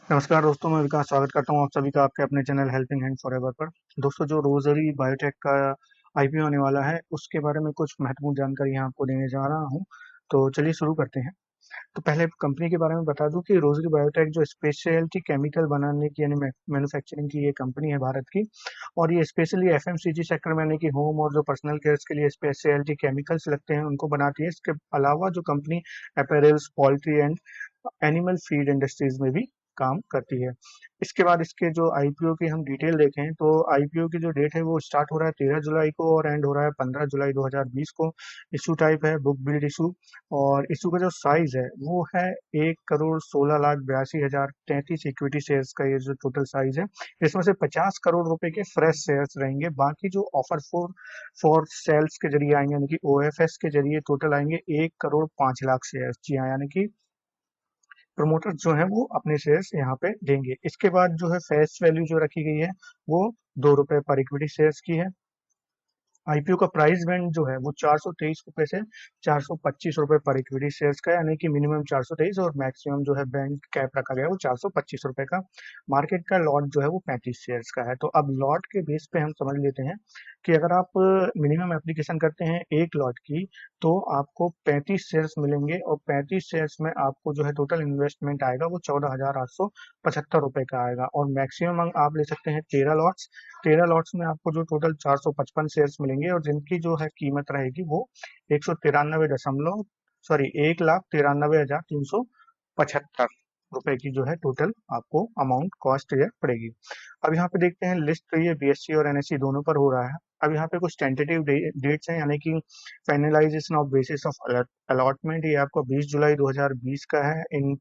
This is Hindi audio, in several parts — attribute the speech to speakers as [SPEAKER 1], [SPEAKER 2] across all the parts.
[SPEAKER 1] नमस्कार दोस्तों, मैं विकास स्वागत करता हूं आप सभी का आपके अपने चैनल हेल्पिंग हैंड फॉरएवर पर। दोस्तों, जो रोजरी बायोटेक का आईपीओ होने वाला है उसके बारे में कुछ महत्वपूर्ण जानकारी यहाँ आपको देने जा रहा हूं। तो चलिए शुरू करते हैं। तो पहले कंपनी के बारे में बता दूं कि रोजरी बायोटेक जो स्पेशलिटी केमिकल बनाने की यानी मैन्युफैक्चरिंग की ये कंपनी है भारत की। और ये स्पेशली एफएमसीजी सेक्टर में यानी कि होम और जो पर्सनल केयर्स के लिए स्पेशलिटी केमिकल्स लगते हैं उनको बनाती है। इसके अलावा जो company apparels, poultry and animal feed industries में भी काम करती है। इसके बाद इसके जो आईपीओ की हम डिटेल देखें तो आईपीओ की जो डेट है वो स्टार्ट हो रहा है 13 जुलाई को और एंड हो रहा है 15 जुलाई 2020 को। इशू टाइप है बुक बिल्ड इशू। और इशू का जो साइज है वो है 1,16,82,033 इक्विटी शेयर्स का ये जो टोटल साइज है। इसमें से 50 करोड़ रुपए के फ्रेश शेयर्स रहेंगे। बाकी जो ऑफर फॉर सेल्स के जरिए आएंगे यानी कि ओएफएस के जरिए टोटल आएंगे 1,05,00,000 शेयर्स। जी हाँ, यानी कि प्रमोटर्स जो हैं वो अपने शेयर्स यहाँ पे देंगे। इसके बाद जो है फेस वैल्यू जो रखी गई है वो ₹2 पर इक्विटी शेयर्स की है। आईपीओ का प्राइस बैंड जो है वो 423 रुपए से 425 रुपए पर इक्विटी शेयर्स का है, यानी कि मिनिमम 423 और मैक्सिमम जो है बैंक कैप रखा गया है वो 425 रुपए का। मार्केट का लॉट जो है वो 35 शेयर्स का है। तो अब लॉट के बेस पे हम समझ लेते हैं कि अगर आप मिनिमम एप्लीकेशन करते हैं एक लॉट की तो आपको 35 शेयर्स मिलेंगे और 35 शेयर्स में आपको जो है टोटल इन्वेस्टमेंट आएगा वो 14,875 रुपए का आएगा। और मैक्सिमम आप ले सकते हैं 13 लॉट्स। 13 लॉट्स में आपको जो टोटल 455 शेयर्स मिलेंगे और जिनकी जो है कीमत रहेगी वो 1,93,375 की जो है टोटल आपको अमाउंट कॉस्ट ये पड़ेगी। अब यहाँ पे देखते हैं लिस्ट। तो ये बीएससी और एनएससी दोनों पर हो रहा है। अब यहाँ पे कुछ टेंटेटिव डेट्स हैं, यानी कि finalisation of basis of allotment ये आपको 20 जुलाई 2020 का है। इन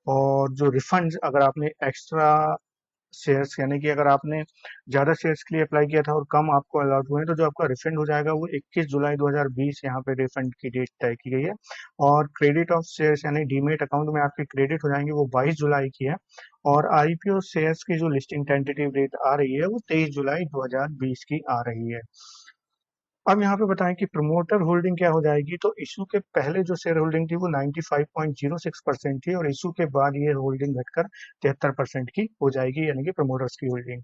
[SPEAKER 1] और जो रिफंड्स अगर आपने एक्स्ट्रा शेयर्स यानी कि अगर आपने ज्यादा शेयर्स के लिए अप्लाई किया था और कम आपको अलॉट हुए हैं तो जो आपका रिफंड हो जाएगा वो 21 जुलाई 2020 यहाँ पे रिफंड की डेट तय की गई है। और क्रेडिट ऑफ शेयर्स यानी डीमेट अकाउंट में आपके क्रेडिट हो जाएंगे वो 22 जुलाई की है। और आईपीओ शेयर्स की जो लिस्टिंग टेंटेटिव डेट आ रही है वो 23 जुलाई 2020 की आ रही है। अब यहाँ पे बताएं कि प्रमोटर होल्डिंग क्या हो जाएगी। तो इशू के पहले जो शेयर होल्डिंग थी वो 95.06% थी और इशू के बाद ये होल्डिंग घटकर 73% की हो जाएगी, यानी कि प्रमोटर्स की होल्डिंग।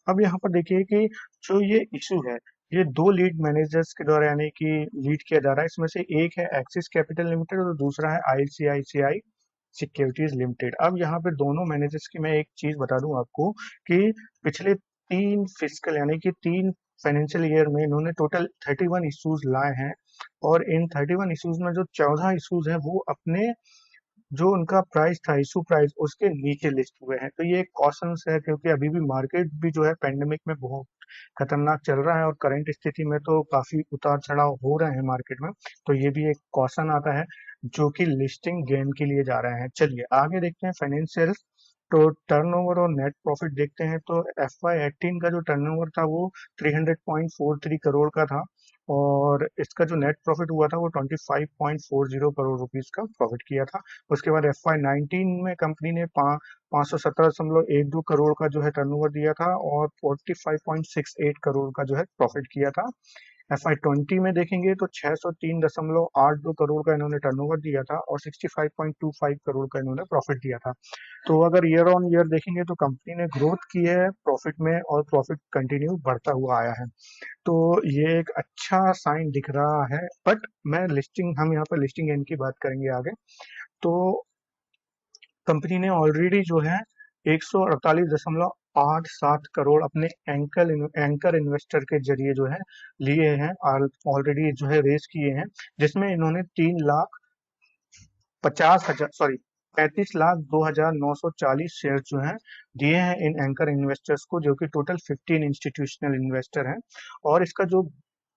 [SPEAKER 1] अब यहाँ पर देखिए कि जो ये इशू है ये दो लीड मैनेजर्स के द्वारा यानी कि लीड किया जा रहा है। इसमें से एक है एक्सिस कैपिटल लिमिटेड और दूसरा है आईसीआईसीआई सिक्योरिटीज लिमिटेड। अब यहाँ पे दोनों मैनेजर्स की मैं एक चीज बता दूं आपको कि पिछले 3 फिजिकल यानी कि 3 फाइनेंशियल ईयर में इन्होंने टोटल 31 इश्यूज लाए हैं। और इन 31 इश्यूज में जो 14 इश्यूज हैं वो अपने जो उनका प्राइस था इशू प्राइस उसके नीचे लिस्ट हुए हैं। तो ये एक कॉशन है क्योंकि अभी भी मार्केट भी जो है पेंडेमिक में बहुत खतरनाक चल रहा है और करंट स्थिति में तो काफी उतार चढ़ाव हो रहे हैं मार्केट में। तो ये भी एक कॉशन आता है जो कि लिस्टिंग गेन के लिए जा रहे हैं। चलिए आगे देखते हैं फाइनेंशियल। तो टर्नओवर और नेट प्रॉफिट देखते हैं तो FY18 का जो टर्नओवर था वो 300.43 करोड़ का था। और इसका जो नेट प्रॉफिट हुआ था वो 25.40 करोड़ रुपीस का प्रॉफिट किया था। उसके बाद FY19 में कंपनी ने 517.12 करोड़ का जो है टर्नओवर दिया था और 45.68 करोड़ का जो है प्रॉफिट किया था। FY20 में देखेंगे तो 603.82 करोड़ का इन्होंने टर्नओवर दिया था और 65.25 करोड़ का इन्होंने प्रॉफिट दिया था। तो अगर ईयर ऑन ईयर देखेंगे तो कंपनी ने ग्रोथ की है प्रॉफिट में और प्रॉफिट कंटिन्यू बढ़ता हुआ आया है। तो ये एक अच्छा साइन दिख रहा है। बट मैं लिस्टिंग हम यहाँ पर लिस्टिंग एंड की बात करेंगे आगे। तो कंपनी ने ऑलरेडी जो है 148.87 करोड़ अपने एंकर इन्वेस्टर के जरिए जो है लिए हैं और ऑलरेडी जो है रेस किए हैं, जिसमें इन्होंने 35,02,940 शेयर जो हैं दिए हैं इन एंकर इन्वेस्टर्स को, जो कि टोटल 15 इंस्टीट्यूशनल इन्वेस्टर हैं। और इसका जो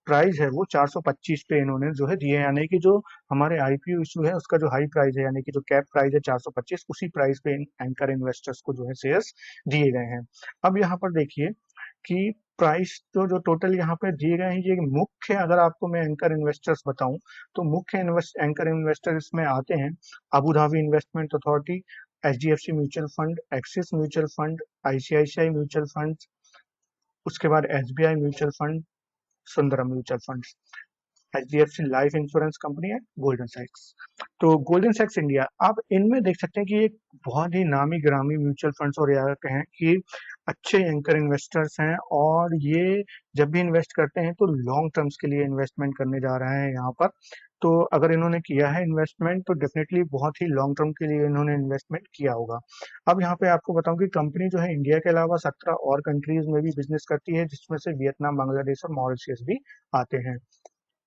[SPEAKER 1] प्राइस है वो 425 पे इन्होंने जो है दिए हैं, यानी कि जो हमारे आईपीओ इशू है उसका जो हाई प्राइस है यानी कि जो कैप प्राइस है 425 उसी प्राइस पे इन एंकर इन्वेस्टर्स को जो है शेयर्स दिए गए हैं। अब यहाँ पर देखिए कि प्राइस तो जो टोटल यहाँ पे दिए गए हैं ये मुख्य, अगर आपको मैं एंकर इन्वेस्टर्स बताऊं तो मुख्य एंकर इन्वेस्टर इसमें आते हैं Abu Dhabi investment authority, HDFC mutual fund, axis mutual fund, ICICI mutual fund, उसके बाद SBI mutual fund, Sundaram mutual fund. HDFC life insurance company है, गोल्डन सैक्स। तो गोल्डन सैक्स इंडिया, आप इनमें देख सकते हैं कि एक बहुत ही नामी गिरामी म्यूचुअल फंड्स और या कहें कि अच्छे एंकर इन्वेस्टर्स हैं, और ये जब भी इन्वेस्ट करते हैं तो लॉन्ग टर्म्स के लिए इन्वेस्टमेंट करने जा रहे हैं यहाँ पर। तो अगर इन्होंने किया है इन्वेस्टमेंट तो डेफिनेटली बहुत ही लॉन्ग टर्म के लिए इन्होंने इन्वेस्टमेंट किया होगा। अब यहाँ पे आपको बताऊं कि कंपनी जो है इंडिया के अलावा 17 और कंट्रीज में भी बिजनेस करती है, जिसमें से वियतनाम, बांग्लादेश और मॉरिशस भी आते हैं।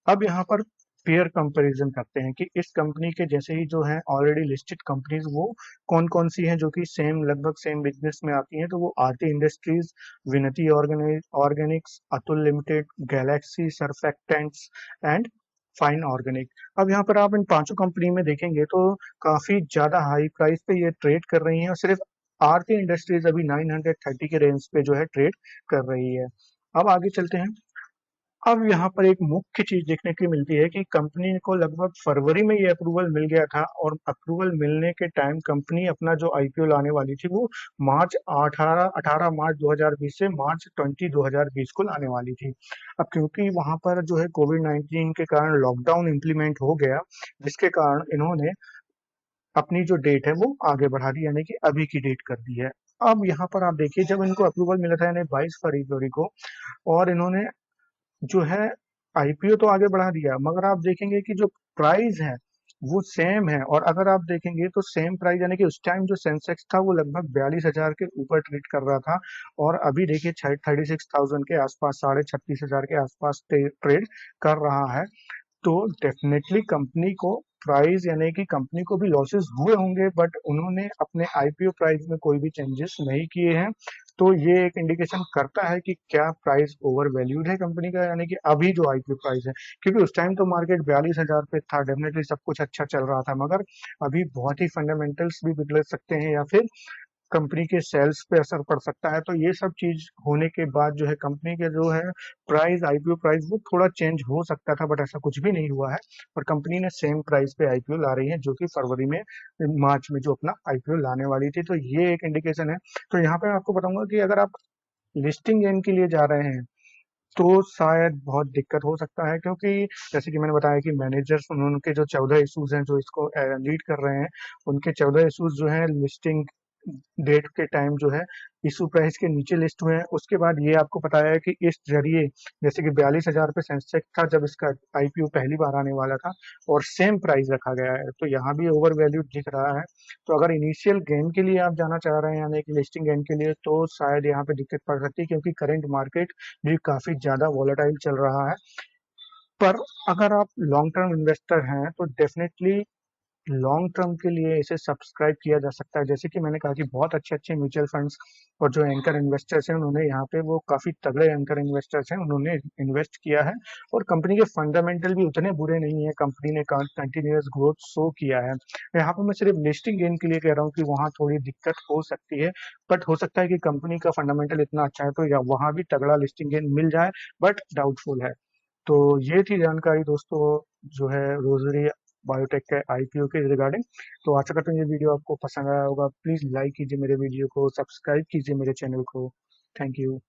[SPEAKER 1] अब यहाँ पर पेयर कंपैरिजन करते हैं कि इस कंपनी के जैसे ही जो है ऑलरेडी लिस्टेड कंपनीज वो कौन कौन सी हैं जो कि सेम लगभग सेम बिजनेस में आती हैं। तो वो आरती इंडस्ट्रीज, विनती Organics, Atul limited, Galaxy surfactants and fine organic. अब यहाँ पर आप इन पांचों कंपनी में देखेंगे तो काफी ज्यादा हाई प्राइस पे ये ट्रेड कर रही हैं, और सिर्फ आरती इंडस्ट्रीज अभी 930 के रेंज पे जो है ट्रेड कर रही है। अब आगे चलते हैं। अब यहाँ पर एक मुख्य चीज देखने की मिलती है कि कंपनी को लगभग फरवरी में ये अप्रूवल मिल गया था, और अप्रूवल मिलने के टाइम कंपनी अपना जो आईपीओ लाने वाली थी वो मार्च 18 मार्च 2020 से मार्च 20 को लाने वाली थी। अब क्योंकि वहां पर जो है कोविड-19 के कारण लॉकडाउन इम्प्लीमेंट हो गया, जिसके कारण इन्होंने अपनी जो डेट है वो आगे बढ़ा दी, यानी कि अभी की डेट कर दी है। अब यहाँ पर आप देखिए, जब इनको अप्रूवल मिला था यानी 22 फरवरी को, और इन्होंने जो है आईपीओ तो आगे बढ़ा दिया, मगर आप देखेंगे कि जो प्राइस है वो सेम है। और अगर आप देखेंगे तो सेम प्राइस, यानी कि उस टाइम जो सेंसेक्स था वो लगभग 42,000 के ऊपर ट्रेड कर रहा था, और अभी देखिए 36,000 के आसपास, 36,500 के आसपास ट्रेड कर रहा है। तो डेफिनेटली कंपनी को प्राइस, यानी कि कंपनी को भी लॉसेस हुए होंगे, बट उन्होंने अपने आईपीओ प्राइस में कोई भी चेंजेस नहीं किए हैं। तो ये एक इंडिकेशन करता है कि क्या प्राइस ओवर वैल्यूड है कंपनी का, यानी कि अभी जो आईपीओ प्राइस है, क्योंकि उस टाइम तो मार्केट 42,000 पे था, डेफिनेटली सब कुछ अच्छा चल रहा था, मगर अभी बहुत ही फंडामेंटल्स भी बिगड़ सकते हैं, या फिर कंपनी के सेल्स पे असर पड़ सकता है। तो ये सब चीज होने के बाद जो है कंपनी के जो है प्राइस, आईपीओ प्राइस वो थोड़ा चेंज हो सकता था, बट ऐसा कुछ भी नहीं हुआ है। और कंपनी ने सेम प्राइस पे आईपीओ ला रही है, जो कि फरवरी में, मार्च में जो अपना आईपीओ लाने वाली थी। तो ये एक इंडिकेशन है। तो यहाँ पे आपको बताऊंगा कि अगर आप लिस्टिंग गेन के लिए जा रहे हैं तो शायद बहुत दिक्कत हो सकता है, क्योंकि जैसे कि मैंने बताया कि मैनेजर्स, उनके जो 14 इशूज हैं जो इसको लीड कर रहे हैं, उनके 14 इशूज जो हैं लिस्टिंग डेट के टाइम जो है इशू प्राइस के नीचे लिस्ट हुए हैं। उसके बाद ये आपको पता है कि इस जरिए, जैसे कि 42,000 पे सेंसेक्स था जब इसका आईपीओ पहली बार आने वाला था, और सेम प्राइस रखा गया है, तो यहाँ भी ओवर वैल्यू दिख रहा है। तो अगर इनिशियल गेन के लिए आप जाना चाह रहे हैं, यानी कि लिस्टिंग गेन के लिए, तो शायद यहाँ पे दिक्कत पड़ सकती है, क्योंकि करंट मार्केट भी काफी ज्यादा वॉलेटाइल चल रहा है। पर अगर आप लॉन्ग टर्म इन्वेस्टर हैं तो डेफिनेटली लॉन्ग टर्म के लिए इसे सब्सक्राइब किया जा सकता है। जैसे कि मैंने कहा कि बहुत अच्छे अच्छे म्यूचुअल फंड्स और जो एंकर इन्वेस्टर्स हैं, उन्होंने यहाँ पे, वो काफी तगड़े एंकर इन्वेस्टर्स हैं, उन्होंने इन्वेस्ट किया है। और कंपनी के फंडामेंटल भी उतने बुरे नहीं है, कंपनी ने कंटिन्यूअस ग्रोथ शो किया है। यहाँ पे मैं सिर्फ लिस्टिंग गेन के लिए कह रहा हूँ कि वहाँ थोड़ी दिक्कत हो सकती है, बट हो सकता है कि कंपनी का फंडामेंटल इतना अच्छा है तो या वहाँ भी तगड़ा लिस्टिंग गेन मिल जाए, बट डाउटफुल है। तो ये थी जानकारी दोस्तों, जो है रोजरी बायोटेक के आईपीओ के रिगार्डिंग। तो आशा करता हूँ ये वीडियो आपको पसंद आया होगा। प्लीज लाइक कीजिए मेरे वीडियो को, सब्सक्राइब कीजिए मेरे चैनल को। Thank you.